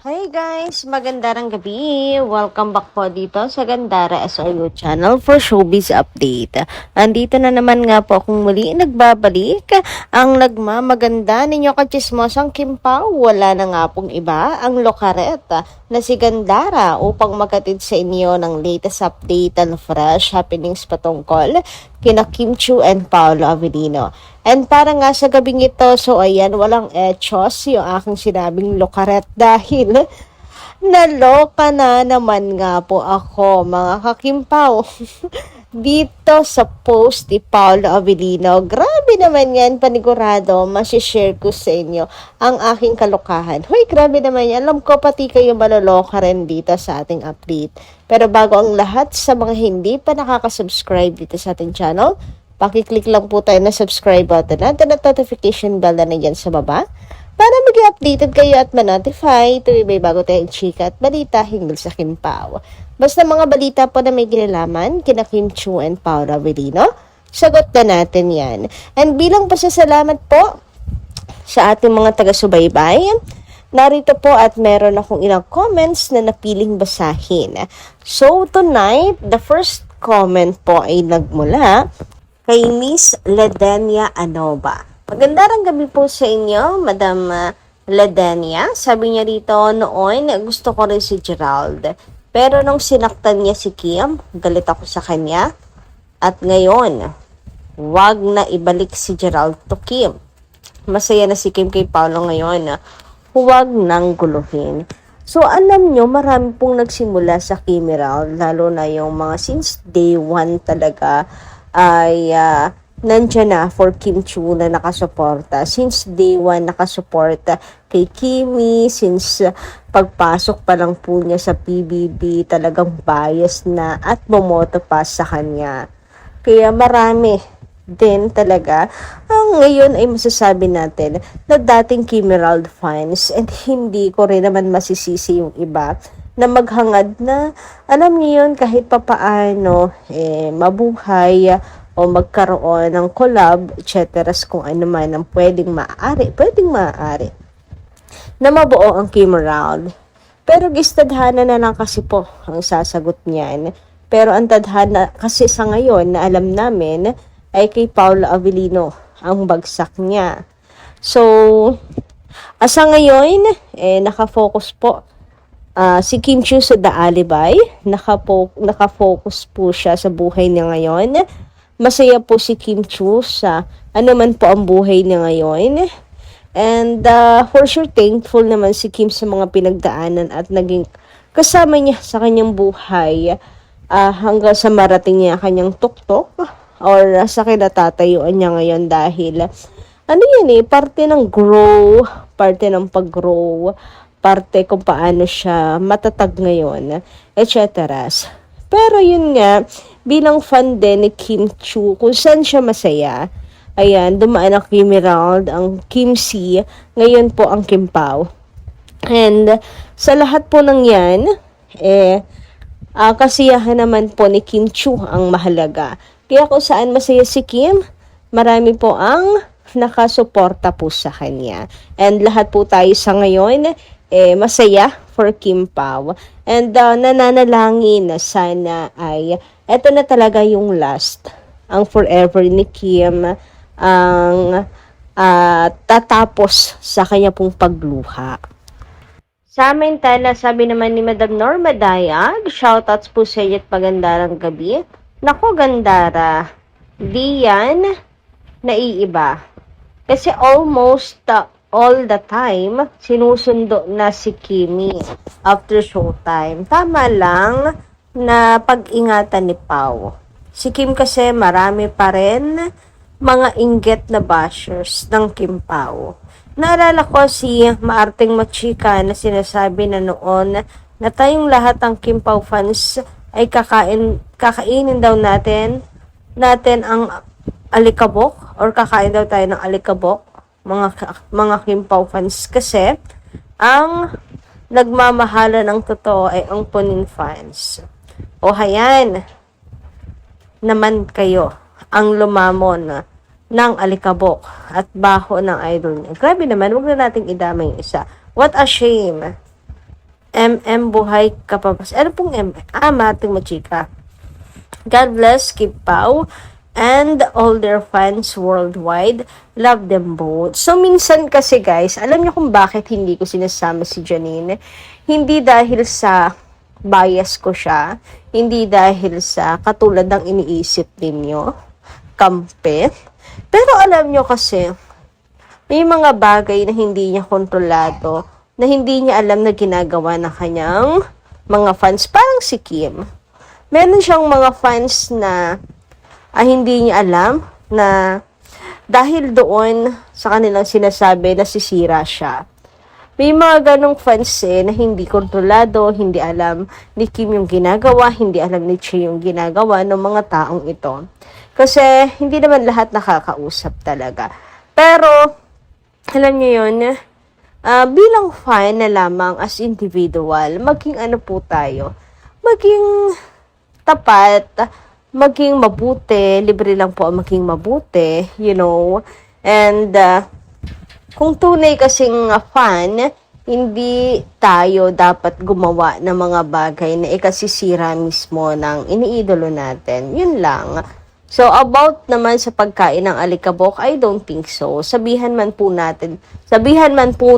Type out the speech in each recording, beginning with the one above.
Hi guys! Magandang gabi! Welcome back po dito sa Gandara SRU channel for Showbiz Update. Andito na naman nga po akong muli nagbabalik ang nagmamaganda ninyo kachismosang Kim Pao. Wala na nga pong iba ang lokaret na si Gandara upang magkatid sa inyo ng latest update and fresh happenings patungkol kina Kim Chiu and Paolo Avellino. And para nga sa gabing ito, so ayan, walang echos yung aking sinabing lokaret dahil naloka na naman nga po ako mga kakimpaw dito sa post ni Paolo Avellino. Grabe naman yan, panigurado, masishare ko sa inyo ang aking kalokahan. Hoy, grabe naman yan. Alam ko pati kayo maloloka rin dito sa ating update. Pero bago ang lahat, sa mga hindi pa nakaka-subscribe dito sa ating channel, pakiclick lang po tayo na subscribe button at notification bell na nandyan sa baba para maging updated kayo at ma-notify tuwing may bago tayong chika at balita hinggil sa Kim Pao. Basta mga balita po na may ginalaman kina Kim Chiu and Paolo Avellino, sagot na natin yan. And bilang pasasalamat po sa ating mga taga-subaybay, narito po at meron akong ilang comments na napiling basahin. So tonight, the first comment po ay nagmula kay Miss Ledenia Anova. Magandang gabi po sa inyo, Madam Ledenia. Sabi niya rito, noon gusto ko rin si Gerald. Pero nung sinaktan niya si Kim, galit ako sa kanya. At ngayon, wag na ibalik si Gerald to Kim. Masaya na si Kim kay Paolo ngayon. Huwag nang guluhin. So alam nyo, marami pong nagsimula sa Kimeral, lalo na yung mga since day one talaga, ay nandyan na for Kim Chiu na nakasuporta. Since day one nakasuporta kay Kimi, since pagpasok pa lang po niya sa PBB, talagang bias na at bumoto pa sa kanya. Kaya marami din talaga ang ngayon ay masasabi natin na dating Kimerald fans, and hindi ko rin naman masisisi yung iba na maghangad na, alam niyo yun, kahit papaano, mabuhay o magkaroon ng collab, etc. kung ano man ang pwedeng maaari na mabuo ang Kimerald. Pero gistadhana na lang kasi po ang sasagot niyan. Pero ang tadhana kasi sa ngayon na alam namin ay kay Paolo Avellino ang bagsak niya. So, asa ngayon, nakafocus po si Kim Chiu sa The Alibi. Nakafocus po siya sa buhay niya ngayon. Masaya po si Kim Chiu sa ano man po ang buhay niya ngayon. And for sure, thankful naman si Kim sa mga pinagdaanan at naging kasama niya sa kanyang buhay hanggang sa marating niya kanyang tuktok or sa kinatatayuan niya ngayon dahil ano yan parte ng grow, parte ng pag-grow, parte kung paano siya matatag ngayon, etc. Pero yun nga, bilang fan din ni Kim Chiu, kung saan siya masaya, ayan, dumaan ang Kimerald, ang Kim C, ngayon po ang Kim Pao. And sa lahat po ng yan, kasiyahan naman po ni Kim Chiu ang mahalaga. Kaya kung saan masaya si Kim, marami po ang nakasuporta po sa kanya. And lahat po tayo sa ngayon, masaya for Kim Pao. And nananalangin na sana ay eto na talaga yung last, ang forever ni Kim, ang tatapos sa kanya pong pagluha. Samantala, sabi naman ni Madam Norma Dayag, shoutouts po sa iyo at magandang gabi. Nako Gandara, di yan naiiba. Kasi almost all the time, sinusundo na si Kimi after showtime. Tama lang na pag-ingatan ni Pao. Si Kim kasi marami pa rin mga inggit na bashers ng Kim Pao. Naalala ko si Maarteng Machika na sinasabi na noon na tayong lahat ng Kim Pao fans ay kakainin daw natin ang alikabok or kakain daw tayo ng alikabok mga Kim Pao fans kasi ang nagmamahala ng totoo ay ang Punin fans. O hayan naman kayo ang lumamon ng alikabok at baho ng idol niya. Grabe naman, huwag na nating idamay yung isa. What a shame Buhay Kapabas. Ano pong Mating Machika. God bless Kip Pao and all their fans worldwide. Love them both. So, minsan kasi guys, alam niyo kung bakit hindi ko sinasama si Janine? Hindi dahil sa bias ko siya. Hindi dahil sa katulad ng iniisip ninyo. Kampe. Pero alam niyo kasi, may mga bagay na hindi niya kontrolado, na hindi niya alam na ginagawa ng kanyang mga fans. Parang si Kim. Meron siyang mga fans na hindi niya alam na dahil doon sa kanilang sinasabi nasisira siya. May mga ganong fans na hindi kontrolado, hindi alam ni Kim yung ginagawa, hindi alam ni Che yung ginagawa ng mga taong ito. Kasi hindi naman lahat nakakausap talaga. Pero, alam niyo yun, bilang fan na lamang as individual, maging ano po tayo, maging tapat, maging mabuti, libre lang po ang maging mabuti, and kung tunay kasing fan, hindi tayo dapat gumawa ng mga bagay na ikasisira mismo ng iniidolo natin. Yun lang. So, about naman sa pagkain ng alikabok, I don't think so. Sabihan man po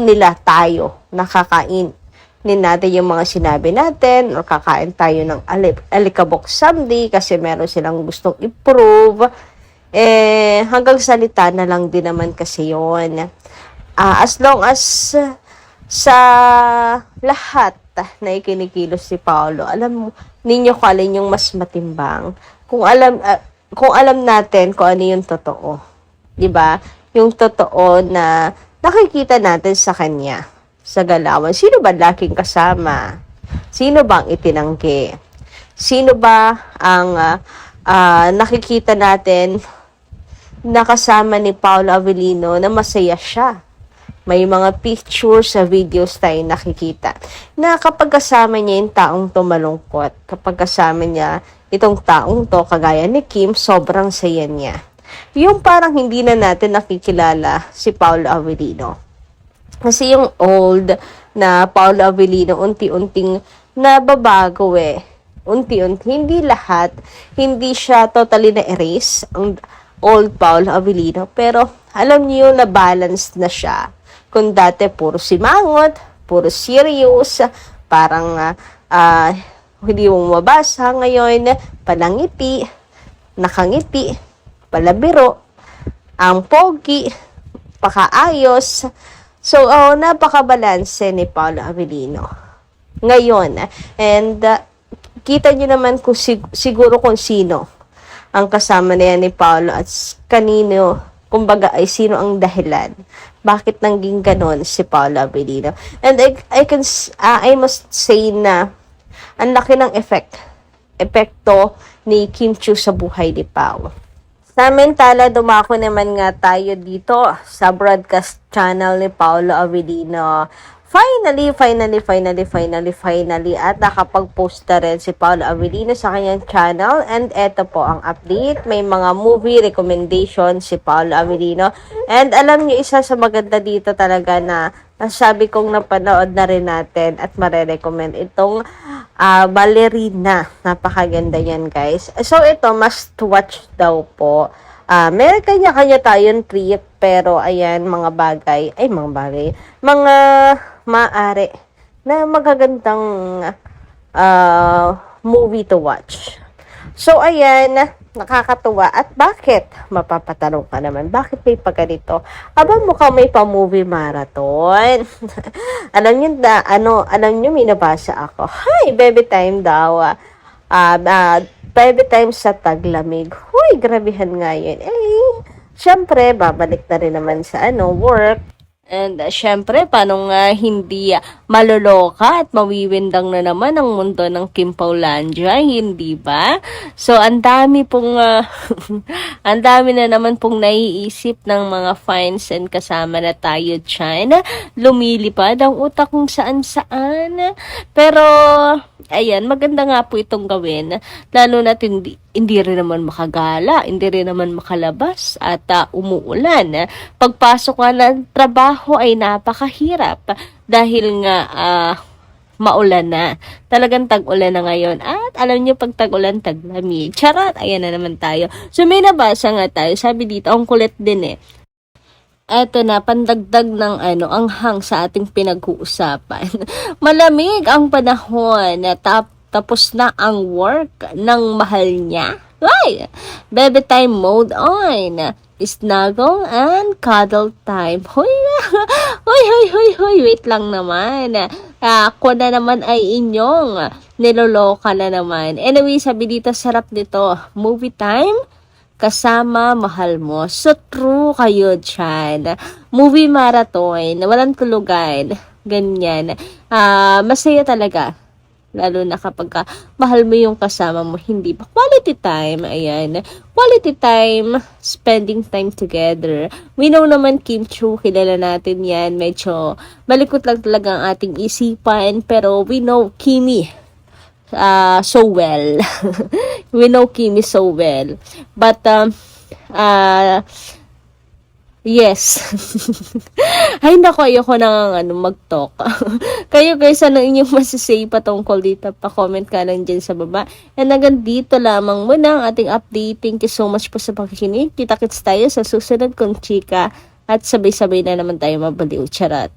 nila tayo nakakain natin yung mga sinabi natin, o kakain tayo ng alikabok someday kasi meron silang gustong improve. Hanggang salita na lang din naman kasi yun. As long as sa lahat na ikinikilos si Paolo, alam ninyo kung alin yung mas matimbang. Kung alam natin kung ano yung totoo. 'Di ba? Yung totoo na nakikita natin sa kanya sa galawan. Sino ba laking kasama? Sino bang itinanggi? Sino ba ang nakikita natin na kasama ni Paolo Avellino na masaya siya? May mga pictures sa videos tayo nakikita na kapag kasama niya yung taong to malungkot, kapag kasama niya itong taong to, kagaya ni Kim, sobrang saya niya. Yung parang hindi na natin nakikilala si Paolo Avellino. Kasi yung old na Paolo Avellino, unti-unting nababago Unti-unti, hindi lahat, hindi siya totally na-erase, ang old Paolo Avellino. Pero alam niyo na balance na siya. Kung dati puro simangot, puro serious, parang hindi mo mabasa, ngayon palangiti, nakangiti, palabiro, ang pogi, pakaayos. So, napakabalanse ni Paolo Avellino ngayon. And kita nyo naman kung siguro kung sino ang kasama na yan ni Paolo at kanino, kumbaga ay sino ang dahilan. Bakit naging ganon si Paolo Avellino? And I must say na ang laki ng epekto ni Kim Chiu sa buhay ni Pao. Samantala, dumako naman nga tayo dito sa broadcast channel ni Paolo Avellino. Finally, at nakapag-post na rin si Paolo Avellino sa kanyang channel. And eto po ang update. May mga movie recommendation si Paolo Avellino. And alam niyo, isa sa maganda dito talaga na sabi kong napanood na rin natin at marerecommend itong Ballerina. Napakaganda yan, guys. So, ito, must watch daw po. Meron kanya-kanya tayong trip, pero ayan, mga maaari na magagandang movie to watch. So, ayan, nakakatuwa. At bakit? Mapapatanong ka naman, bakit may pagganito? Mukhang may pa-movie marathon. Alam nyo, may nabasa ako. Hi, baby time daw. Baby time sa taglamig. Huy, grabihan nga yun. Syempre, babalik na rin naman sa work. And syempre, paano nga hindi maloloka at mawiwindang na naman ang mundo ng Kim Paulandia, hindi ba? So, ang dami ang dami na naman pong naiisip ng mga fans and kasama na tayo dyan. Lumilipad ang utak kung saan-saan. Pero, ayan, maganda nga po itong gawin. Lalo na hindi rin naman makagala, hindi rin naman makalabas at umuulan. Pagpasok nga ng trabaho ay napakahirap dahil nga maulan na. Talagang tag-ulan na ngayon. At alam niyo, pag tag-ulan, tag-lamig. Charot, ayan na naman tayo. So may nabasa nga tayo. Sabi dito, ang kulit din eh. Eto na, pandagdag ng anghang sa ating pinag-uusapan. Malamig ang panahon na tapos na ang work ng mahal niya. Ay! Baby time mode on. Snuggle and cuddle time. Hoy! Hoy! Wait lang naman. Ako na naman ay inyong niloloka na naman. Anyway, sabi dito, sarap dito. Movie time? Kasama mahal mo. So true kayo dyan. Movie marathon, walang tulugan. Ganyan. Masaya talaga. Lalo na kapag mahal mo yung kasama mo, hindi ba? Quality time, ayan. Quality time, spending time together. We know naman Kim Chiu, kilala natin yan. Medyo malikot lang talaga ang ating isipan. Pero we know Kimi so well. We know Kimi so well. But, yes. Ay, naku, ayoko na mag-talk. Kayo guys, ano inyong masasay patungkol dito? Pa-comment ka lang dyan sa baba. And hanggang dito lamang muna ang ating update. Thank you so much po sa pakikinig. Kita-kits tayo sa susunod kong chika. At sabay-sabay na naman tayo mabaliw. Charot.